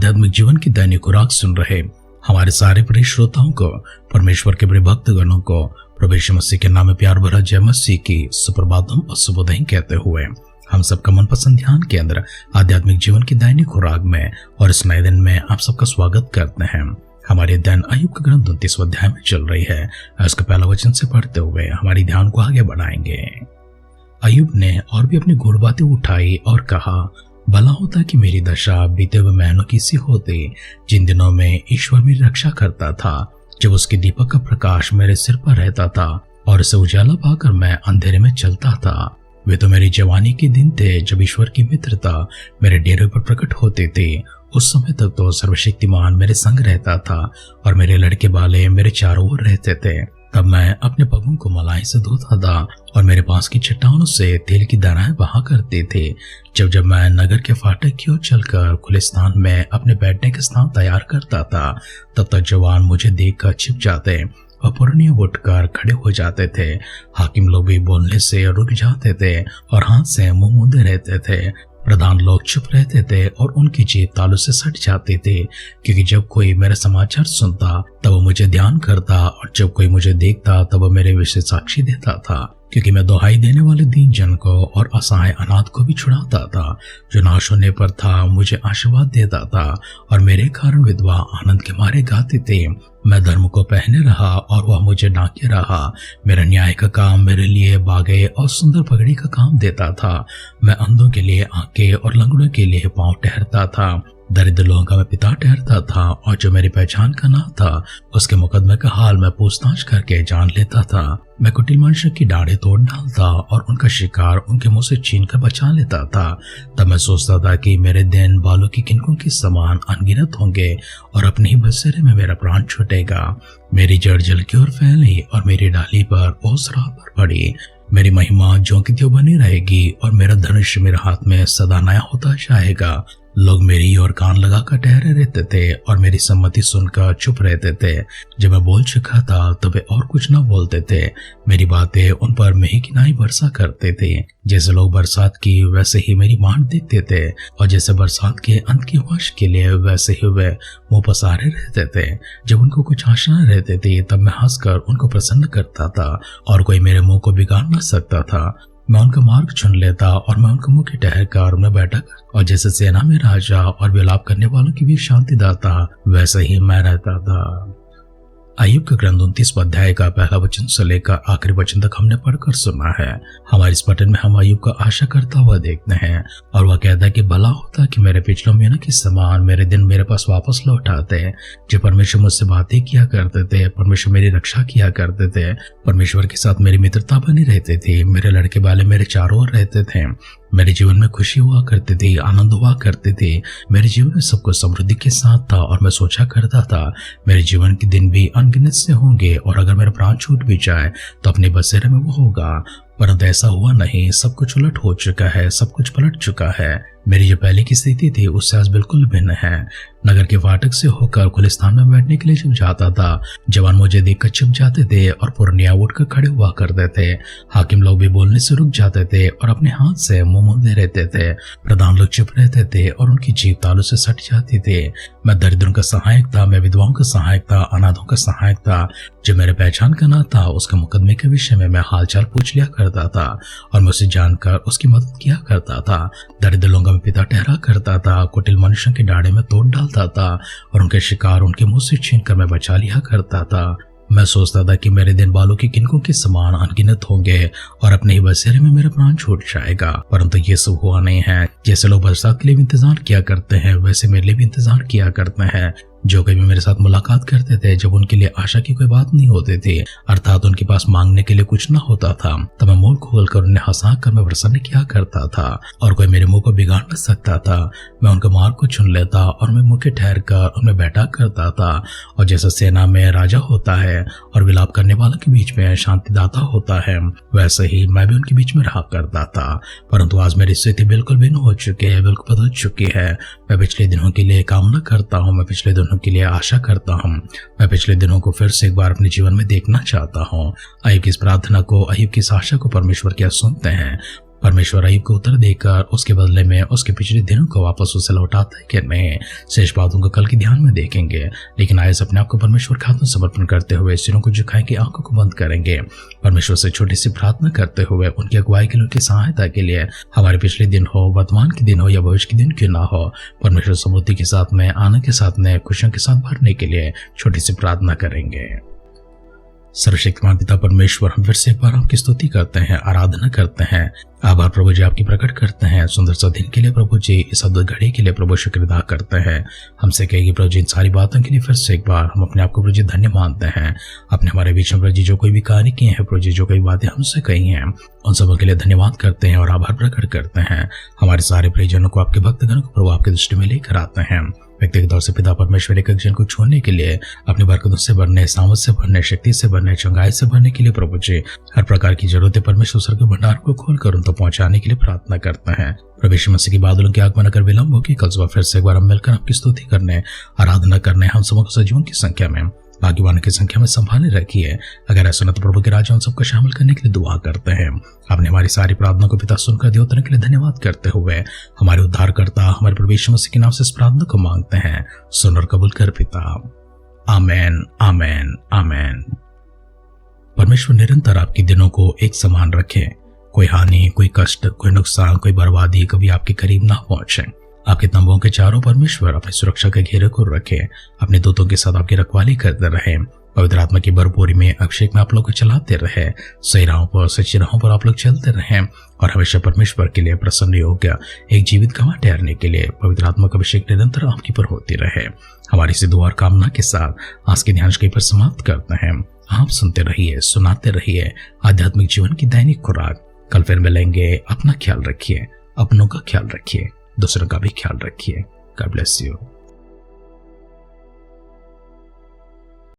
आध्यात्मिक जीवन की दैनिक खुराक सुन रहे हमारे सारे प्रिय श्रोताओं को, परमेश्वर के प्रिय भक्तगणों को प्रभु यीशु मसीह के नाम में प्यार भरा जय मसीह की सुप्रभातम और शुभोदय कहते हुए हम सबका मनपसंद ध्यान केंद्र आध्यात्मिक जीवन की दैनिक खुराक में और इस नए दिन में आप सबका स्वागत करते हैं। हमारे अध्ययन अय्यूब का ग्रंथ 29 अध्याय में चल रही है। इसका पहला वचन से पढ़ते हुए हमारी ध्यान को आगे बढ़ाएंगे। अय्यूब ने और भी अपनी गूढ़ बातें उठाई और कहा, भला होता कि मेरी दशा बीते हुए महीनों की सी होती, जिन दिनों में ईश्वर मेरी रक्षा करता था, जब उसके दीपक का प्रकाश मेरे सिर पर रहता था और उसे उजाला पाकर मैं अंधेरे में चलता था। वे तो मेरी जवानी के दिन थे, जब ईश्वर की मित्रता मेरे डेरे पर प्रकट होती थी। उस समय तक तो सर्वशक्तिमान मेरे संग रहता था और मेरे लड़के वाले मेरे चारों ओर रहते थे। तब मैं अपने पगों को मलाई से धोता था और मेरे पास की चट्टानों से तेल की धाराएं बहा करते थे। जब मैं नगर के फाटक की ओर चलकर खुले स्थान में अपने बैठने के स्थान तैयार करता था, तब तक जवान मुझे देखकर छिप जाते और पुरनिया उठकर खड़े हो जाते थे। हाकिम लोग भी बोलने से रुक जाते थे और हाथ से मुंह मूंदे रहते थे। प्रधान लोग चुप रहते थे और उनकी जीभ तालू से सट जाती थी, क्योंकि जब कोई मेरा समाचार सुनता तब वो मुझे ध्यान करता और जब कोई मुझे देखता तब वो मेरे विषय साक्षी देता था। क्योंकि मैं दुहाई देने वाले दीन जन को और असहाय अनाथ को भी छुड़ाता था। जो नाश होने पर था मुझे आशीर्वाद देता था और मेरे कारण विधवा आनंद के मारे गाती थी। मैं धर्म को पहने रहा और वह मुझे डांके रहा। मेरा न्याय का काम मेरे लिए बागे और सुंदर पगड़ी का काम देता था। मैं अंधों के लिए आंखें और लंगड़ों के लिए पांव ठहरता था। दरिद्र लोगों का मैं पिता ठहरता था और जो मेरी पहचान का ना था उसके मुकदमे का हाल मैं पूछताछ करके जान लेता था। मैं कुटिल मनुष्य की दाढ़ें तोड़ डालता और उनका शिकार उनके मुंह से छीन कर बचा लेता था। तब मैं सोचता था कि मेरे दिन बालों की किनकों के समान अनगिनत होंगे और अपने ही बसेरे में मेरा प्राण छूटेगा। मेरी जड़ जल की ओर फैली और मेरी डाली पर ओस राह पर पड़ी। मेरी महिमा ज्यों की त्यों बनी रहेगी और मेरा धनुष मेरे हाथ में सदा नया होता जाएगा। लोग मेरी ओर कान लगाकर ठहरे रहते थे और मेरी सम्मति सुनकर चुप रहते थे। जब मैं बोल चुका था तब वे और कुछ न बोलते थे। मेरी बातें उन पर मेही की नाई बरसा करते थे। जैसे लोग बरसात की वैसे ही मेरी बाट देखते थे और जैसे बरसात के अंत की वर्ष के लिए वैसे ही वे मुंह पसारे रहते थे। जब उनको कुछ आशा न रहती थी तब मैं हंसकर उनको प्रसन्न करता था और कोई मेरे मुंह को बिगाड़ न सकता था। मैं उनका मार्ग चुन लेता और मैं उनके मुख ठहर कर मैं बैठा और जैसे सेना में राजा और विलाप करने वालों की भी शांति दाता वैसे ही मैं रहता था। अय्यूब का ग्रंथ 29 अध्याय का पहला वचन से लेकर आखिरी वचन तक हमने पढ़कर सुना है। हमारे इस पठन में हम अय्यूब का आशा करता हुआ देखते हैं और वह कहता है कि भला होता कि मेरे पिछले महीनों के समान मेरे दिन मेरे पास वापस लौट आते। जो परमेश्वर मुझसे बातें किया करते थे, परमेश्वर मेरी रक्षा किया करते थे, परमेश्वर के साथ मेरी मित्रता बनी रहती थी। मेरे लड़के वाले मेरे चारों ओर रहते थे। मेरे जीवन में खुशी हुआ करती थी, आनंद हुआ करते थे। मेरे जीवन में सब कुछ समृद्धि के साथ था और मैं सोचा करता था मेरे जीवन के दिन भी अनगिनत से होंगे और अगर मेरा प्राण छूट भी जाए तो अपने बसेरे में वो होगा। परंतु ऐसा हुआ नहीं। सब कुछ उलट हो चुका है, सब कुछ पलट चुका है। मेरी जो पहले की स्थिति थी उससे आज बिल्कुल भिन्न है। नगर के फाटक से होकर खुले स्थान में बैठने के लिए जब जाता था, जवान मुझे देखकर छिप जाते थे और पुरनिया उठकर खड़े हुआ करते थे। हाकिम लोग भी बोलने से रुक जाते थे और अपने हाथ से मुंह मूंदे रहते थे। प्रधान लोग चुप रहते थे और उनकी जीभ तालू से सट जाती थी। मैं दरिद्रों का सहायक था, मैं विधवाओं का सहायक था, अनाथों का सहायक था। जो मेरे पहचान का ना था उसके मुकदमे के विषय में मैं हालचाल पूछ लिया करता था और मैं उसे जानकर उसकी मदद किया करता था। दरिद्र लोगों में पिता ठहरा करता था, कुटिल मनुष्यों के डाढ़े में तोड़ डालता था और उनके शिकार उनके मुंह से छीनकर मैं बचा लिया करता था। मैं सोचता था कि मेरे दिन बालों की किनकों के समान अनगिनत होंगे और अपने ही बसेरे में मेरा प्राण छूट जाएगा। परंतु ये सब हुआ नहीं है। जैसे लोग बरसात के लिए भी इंतजार किया करते हैं वैसे मेरे लिए भी इंतजार किया करते हैं। जो कभी मेरे साथ मुलाकात करते थे जब उनके लिए आशा की कोई बात नहीं होती थी, अर्थात उनके पास मांगने के लिए कुछ न होता था, तब मैं मुंह खोलकर उन्हें हंसा कर मैं प्रसन्न किया करता था और कोई मेरे मुंह को बिगाड़ न सकता था। मैं उनके मार्ग को चुन लेता और मैं मुख्य ठहर कर उनमें बैठा करता था और जैसा सेना में राजा होता है और विलाप करने वालों के बीच में शांतिदाता होता है, वैसे ही मैं भी उनके बीच में रहा करता था। परंतु आज मेरी स्थिति बिल्कुल भिन्न हो चुकी है, बिल्कुल बदल चुकी है। मैं पिछले दिनों के लिए कामना करता हूँ, मैं पिछले दिनों के लिए आशा करता हूँ। मैं पिछले दिनों को फिर से एक बार अपने जीवन में देखना चाहता हूँ। अय्यूब की इस प्रार्थना को, अय्यूब की इस आशा को परमेश्वर क्या सुनते हैं। परमेश्वर अय्यूब को उत्तर देकर उसके बदले में उसके पिछले दिनों को वापस उसे लौटाता है कि नहीं, शेष बातों को कल के ध्यान में देखेंगे। लेकिन आज अपने आप को परमेश्वर के हाथों समर्पण करते हुए सिरों को झुकाएंगे, आंखों को बंद करेंगे, परमेश्वर से छोटी सी प्रार्थना करते हुए उनकी अगुवाई के लिए, उनकी सहायता के लिए, हमारे पिछले दिन हो, वर्तमान के दिन हो या भविष्य के दिन क्यों ना हो, परमेश्वर समृद्धि के साथ में, आनंद के साथ में, खुशियों के साथ भरने के लिए छोटी सी प्रार्थना करेंगे। सर्वशक्तिमान पिता परमेश्वर, हम फिर से एक बार आपकी स्तुति करते हैं, आराधना करते हैं, आभार प्रभु जी आपकी प्रकट करते हैं सुंदर सा दिन के लिए प्रभु जी, इस अद्भुत घड़ी के लिए प्रभु शुक्र अदा करते हैं। हमसे कहेगी प्रभु जी इन सारी बातों के लिए फिर से एक बार हम अपने आप को प्रभु जी धन्य मानते हैं। अपने हमारे बीच में प्रभु जी जो कोई भी कार्य किए हैं प्रभु जी, जो कोई बातें हमसे कही हैं, उन सबों के लिए धन्यवाद करते हैं और आभार प्रकट करते हैं। हमारे सारे प्रियजनों को, आपके भक्तगणों को प्रभु आपकी दृष्टि में लेकर आते हैं। व्यक्तिगत तौर से पिता परमेश्वर एक जन को छोड़ने के लिए, अपनी बरकतों से भरने, सामर्थ से भरने, शक्ति से भरने, चंगाई से भरने के लिए प्रभु जी हर प्रकार की जरूरतें परमेश्वर स्वर्ग के भंडार को खोलकर उन तक पहुंचाने के लिए प्रार्थना करते हैं। प्रभु यीशु मसीह की बादलों के आगमन अगर विलंब होगी, कल सुबह फिर से एक बार हम मिलकर आपकी स्तुति करने, आराधना करने, हम समस्त सजीवों की संख्या में, भाग्यवानों की संख्या में संभाले रखिए। अगर ऐसा न तो प्रभु के राज्य उन सबको शामिल करने के लिए दुआ करते हैं। आपने हमारी सारी प्रार्थना को पिता सुनकर दिए उतरने के लिए धन्यवाद करते हुए हमारे उद्धारकर्ता हमारे प्रभु यीशु मसीह के नाम से इस प्रार्थना को मांगते हैं, सुन और कबूल कर पिता। आमेन, आमेन, आमेन। परमेश्वर निरंतर आपके दिनों को एक समान रखे, कोई हानि, कोई कष्ट, कोई नुकसान, कोई बर्बादी कभी आपके करीब ना पहुंचे। आपके तंबुओं के चारों परमेश्वर अपनी सुरक्षा के घेरे को रखे, अपने दूतों के साथ आपकी रखवाली करते रहे, पवित्र आत्मा की भरपूरी में अभिषेक में आप लोग को चलाते रहे, सही राहों पर, सच्ची राहों पर आप लोग चलते रहे और हमेशा परमेश्वर के लिए प्रसन्न योग्य एक जीवित गवाह ठहरने के लिए पवित्र आत्मा का अभिषेक निरंतर आपके पर होती रहे। हमारी सी दुआ और कामना के साथ आज के ध्यान कहीं पर समाप्त करते हैं। आप सुनते रहिए, सुनाते रहिए आध्यात्मिक जीवन की दैनिक खुराक। कल फिर मिलेंगे। अपना ख्याल रखिए, अपनों का ख्याल रखिए, दूसरों का भी ख्याल रखिए। God bless you.